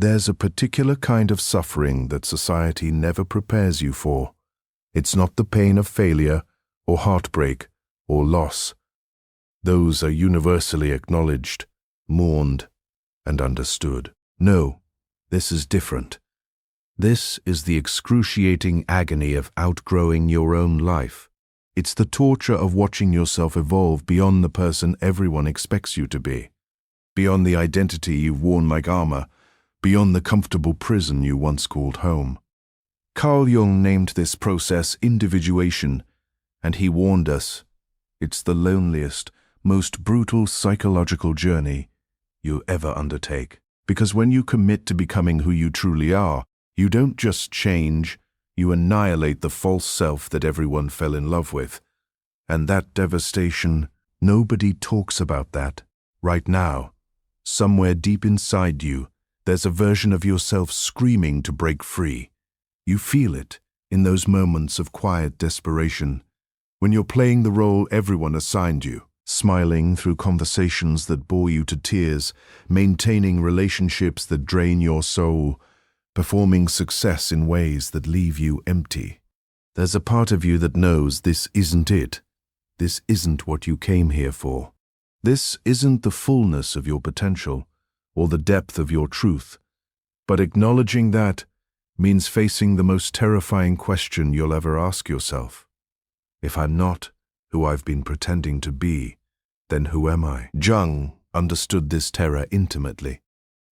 There's a particular kind of suffering that society never prepares you for. It's not the pain of failure, or heartbreak, or loss. Those are universally acknowledged, mourned, and understood. No, this is different. This is the excruciating agony of outgrowing your own life. It's the torture of watching yourself evolve beyond the person everyone expects you to be, beyond the identity you've worn like armor, beyond the comfortable prison you once called home. Carl Jung named this process individuation, and he warned us, it's the loneliest, most brutal psychological journey you ever undertake. Because when you commit to becoming who you truly are, you don't just change, you annihilate the false self that everyone fell in love with. And that devastation, nobody talks about that. Right now, somewhere deep inside you, there's a version of yourself screaming to break free. You feel it in those moments of quiet desperation, when you're playing the role everyone assigned you, smiling through conversations that bore you to tears, maintaining relationships that drain your soul, performing success in ways that leave you empty. There's a part of you that knows this isn't it. This isn't what you came here for. This isn't the fullness of your potential or the depth of your truth. But acknowledging that means facing the most terrifying question you'll ever ask yourself. If I'm not who I've been pretending to be, then who am I? Jung understood this terror intimately.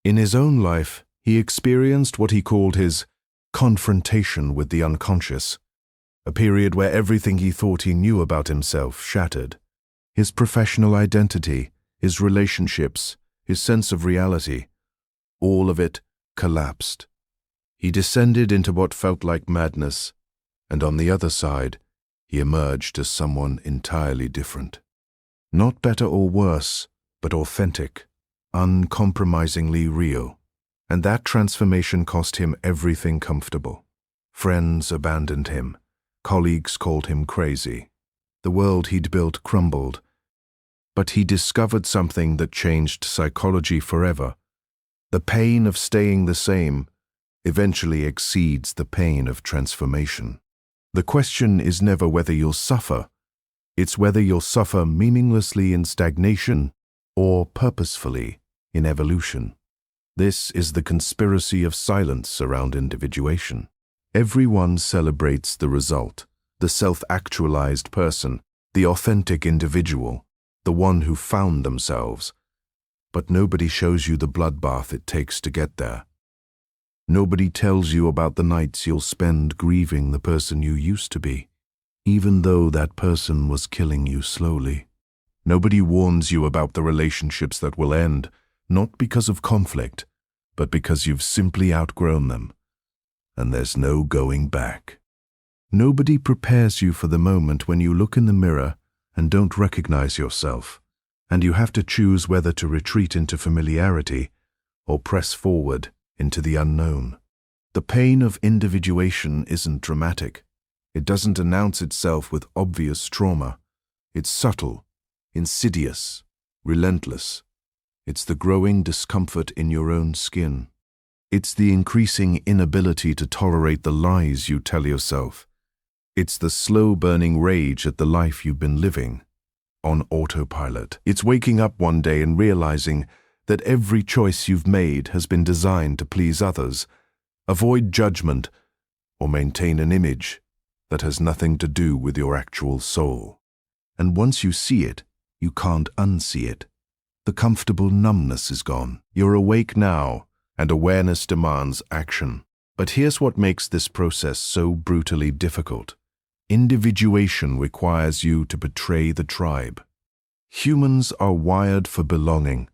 In his own life, he experienced what he called his confrontation with the unconscious, a period where everything he thought he knew about himself shattered. His professional identity, his relationships, his sense of reality, all of it collapsed. He descended into what felt like madness, and on the other side, he emerged as someone entirely different. Not better or worse, but authentic, uncompromisingly real. And that transformation cost him everything comfortable. Friends abandoned him. Colleagues called him crazy. The world he'd built crumbled. But he discovered something that changed psychology forever. The pain of staying the same eventually exceeds the pain of transformation. The question is never whether you'll suffer. It's whether you'll suffer meaninglessly in stagnation or purposefully in evolution. This is the conspiracy of silence around individuation. Everyone celebrates the result, the self-actualized person, the authentic individual, the one who found themselves. But nobody shows you the bloodbath it takes to get there. Nobody tells you about the nights you'll spend grieving the person you used to be, even though that person was killing you slowly. Nobody warns you about the relationships that will end, not because of conflict, but because you've simply outgrown them, and there's no going back. Nobody prepares you for the moment when you look in the mirror and don't recognize yourself, and you have to choose whether to retreat into familiarity or press forward into the unknown. The pain of individuation isn't dramatic. It doesn't announce itself with obvious trauma. It's subtle, insidious, relentless. It's the growing discomfort in your own skin. It's the increasing inability to tolerate the lies you tell yourself. It's the slow-burning rage at the life you've been living on autopilot. It's waking up one day and realizing that every choice you've made has been designed to please others, avoid judgment, or maintain an image that has nothing to do with your actual soul. And once you see it, you can't unsee it. The comfortable numbness is gone. You're awake now, and awareness demands action. But here's what makes this process so brutally difficult. Individuation requires you to betray the tribe. Humans are wired for belonging,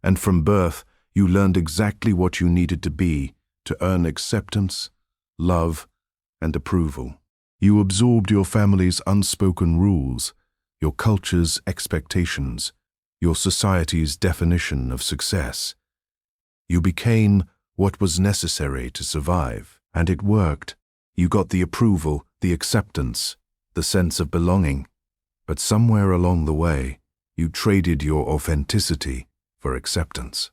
and from birth, you learned exactly what you needed to be to earn acceptance, love, and approval. You absorbed your family's unspoken rules, your culture's expectations, your society's definition of success. You became what was necessary to survive, and it worked. You got the approval, the acceptance, the sense of belonging. But somewhere along the way, you traded your authenticity for acceptance.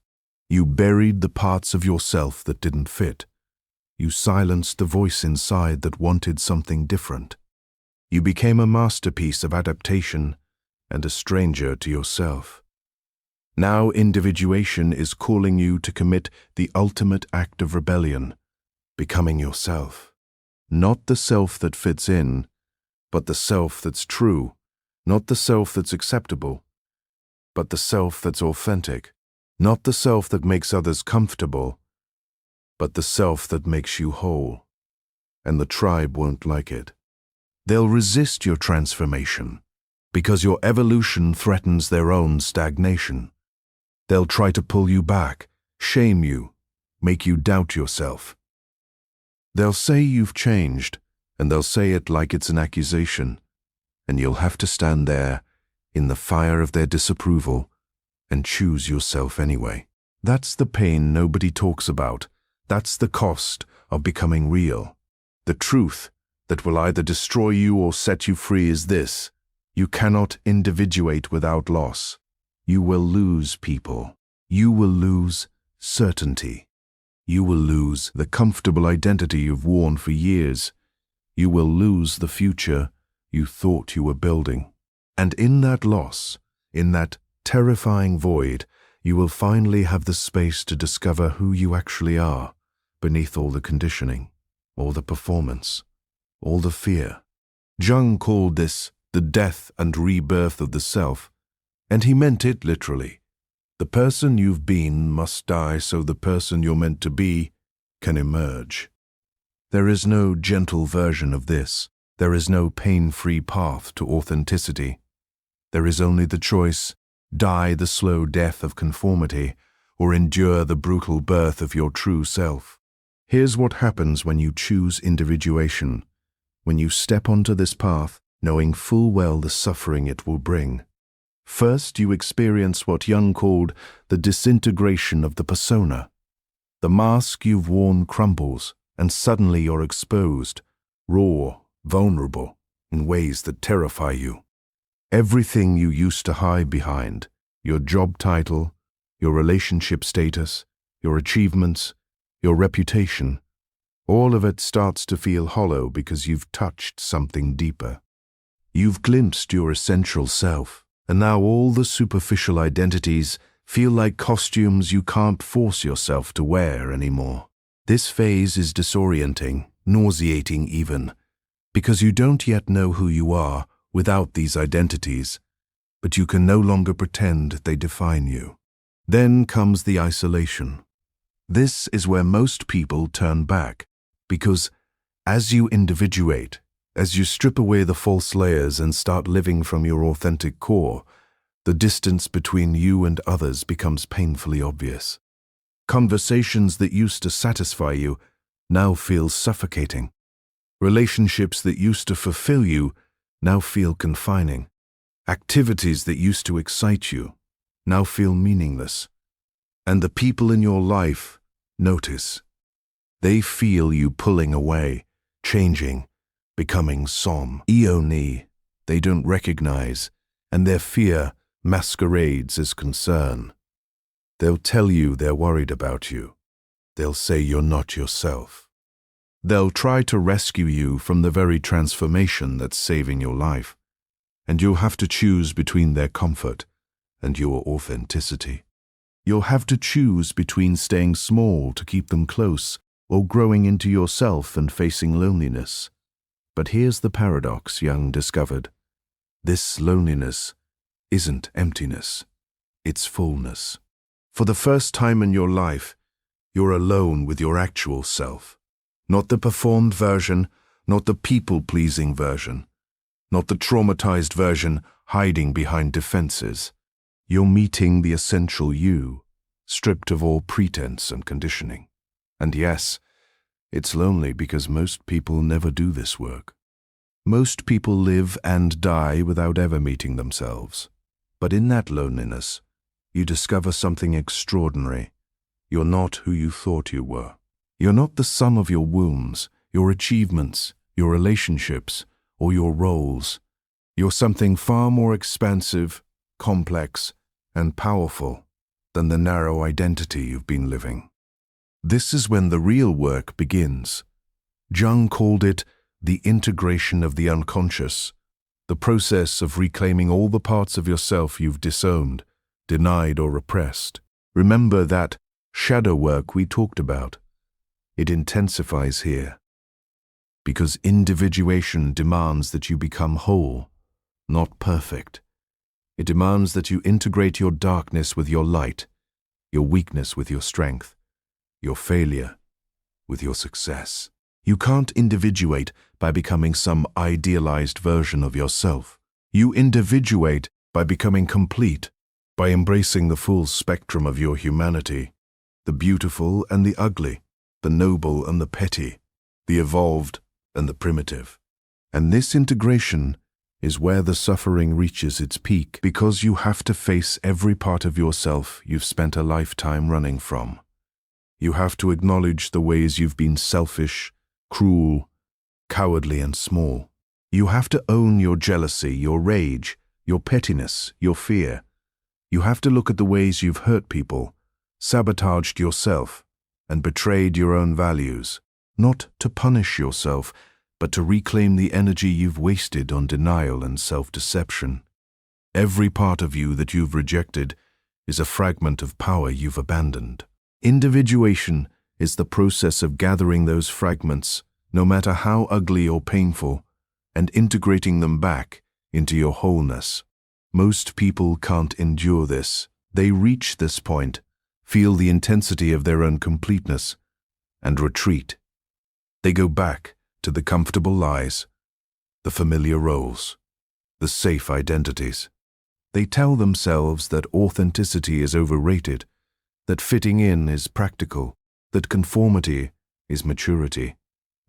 You buried the parts of yourself that didn't fit. You silenced the voice inside that wanted something different. You became a masterpiece of adaptation and a stranger to yourself. Now individuation is calling you to commit the ultimate act of rebellion, becoming yourself. Not the self that fits in, but the self that's true. Not the self that's acceptable, but the self that's authentic. Not the self that makes others comfortable, but the self that makes you whole. And the tribe won't like it. They'll resist your transformation because your evolution threatens their own stagnation. They'll try to pull you back, shame you, make you doubt yourself. They'll say you've changed, and they'll say it like it's an accusation, and you'll have to stand there in the fire of their disapproval and choose yourself anyway. That's the pain nobody talks about. That's the cost of becoming real. The truth that will either destroy you or set you free is this: you cannot individuate without loss. You will lose people. You will lose certainty. You will lose the comfortable identity you've worn for years. You will lose the future you thought you were building. And in that loss, in that terrifying void, you will finally have the space to discover who you actually are, beneath all the conditioning, all the performance, all the fear. Jung called this the death and rebirth of the self, and he meant it literally. The person you've been must die so the person you're meant to be can emerge. There is no gentle version of this. There is no pain-free path to authenticity. There is only the choice: die the slow death of conformity, or endure the brutal birth of your true self. Here's what happens when you choose individuation, when you step onto this path, knowing full well the suffering it will bring. First, you experience what Jung called the disintegration of the persona. The mask you've worn crumbles, and suddenly you're exposed, raw, vulnerable, in ways that terrify you. Everything you used to hide behind, your job title, your relationship status, your achievements, your reputation, all of it starts to feel hollow because you've touched something deeper. You've glimpsed your essential self, and now all the superficial identities feel like costumes you can't force yourself to wear anymore. This phase is disorienting, nauseating even, because you don't yet know who you are without these identities, but you can no longer pretend they define you. Then comes the isolation. This is where most people turn back, because as you individuate, as you strip away the false layers and start living from your authentic core, the distance between you and others becomes painfully obvious. Conversations that used to satisfy you now feel suffocating. Relationships that used to fulfill you now feel confining. Activities that used to excite you now feel meaningless. And the people in your life notice. They feel you pulling away, changing, becoming eoni. They don't recognize, and their fear masquerades as concern. They'll tell you they're worried about you. They'll say you're not yourself. They'll try to rescue you from the very transformation that's saving your life, and you'll have to choose between their comfort and your authenticity. You'll have to choose between staying small to keep them close or growing into yourself and facing loneliness. But here's the paradox Jung discovered. This loneliness isn't emptiness, it's fullness. For the first time in your life, you're alone with your actual self. Not the performed version, not the people-pleasing version, not the traumatized version hiding behind defenses. You're meeting the essential you, stripped of all pretense and conditioning. And yes, it's lonely because most people never do this work. Most people live and die without ever meeting themselves. But in that loneliness, you discover something extraordinary. You're not who you thought you were. You're not the sum of your wounds, your achievements, your relationships, or your roles. You're something far more expansive, complex, and powerful than the narrow identity you've been living. This is when the real work begins. Jung called it the integration of the unconscious, the process of reclaiming all the parts of yourself you've disowned, denied, or repressed. Remember that shadow work we talked about. It intensifies here, because individuation demands that you become whole, not perfect. It demands that you integrate your darkness with your light, your weakness with your strength, your failure with your success. You can't individuate by becoming some idealized version of yourself. You individuate by becoming complete, by embracing the full spectrum of your humanity, the beautiful and the ugly, the noble and the petty, the evolved and the primitive. And this integration is where the suffering reaches its peak, because you have to face every part of yourself you've spent a lifetime running from. You have to acknowledge the ways you've been selfish, cruel, cowardly, and small. You have to own your jealousy, your rage, your pettiness, your fear. You have to look at the ways you've hurt people, sabotaged yourself, and betrayed your own values, not to punish yourself, but to reclaim the energy you've wasted on denial and self-deception. Every part of you that you've rejected is a fragment of power you've abandoned. Individuation is the process of gathering those fragments, no matter how ugly or painful, and integrating them back into your wholeness. Most people can't endure this. They reach this point, feel the intensity of their own completeness, and retreat. They go back to the comfortable lies, the familiar roles, the safe identities. They tell themselves that authenticity is overrated, that fitting in is practical, that conformity is maturity.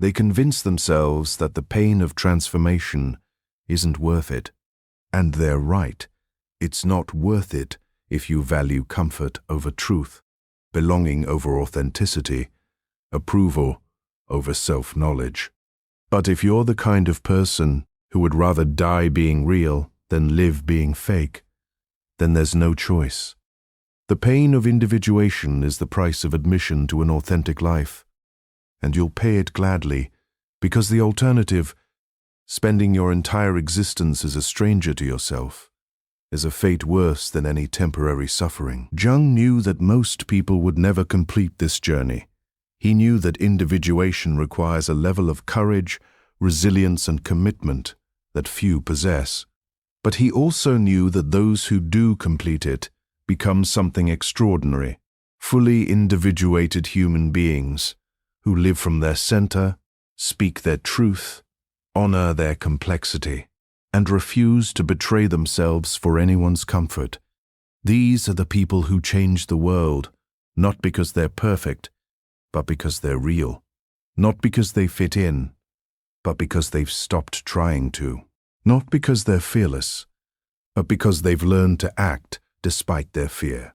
They convince themselves that the pain of transformation isn't worth it. And they're right. It's not worth it if you value comfort over truth, belonging over authenticity, approval over self-knowledge. But if you're the kind of person who would rather die being real than live being fake, then there's no choice. The pain of individuation is the price of admission to an authentic life, and you'll pay it gladly, because the alternative, spending your entire existence as a stranger to yourself, is a fate worse than any temporary suffering. Jung knew that most people would never complete this journey. He knew that individuation requires a level of courage, resilience, and commitment that few possess. But he also knew that those who do complete it become something extraordinary, fully individuated human beings who live from their center, speak their truth, honor their complexity, and refuse to betray themselves for anyone's comfort. These are the people who change the world, not because they're perfect, but because they're real. Not because they fit in, but because they've stopped trying to. Not because they're fearless, but because they've learned to act despite their fear.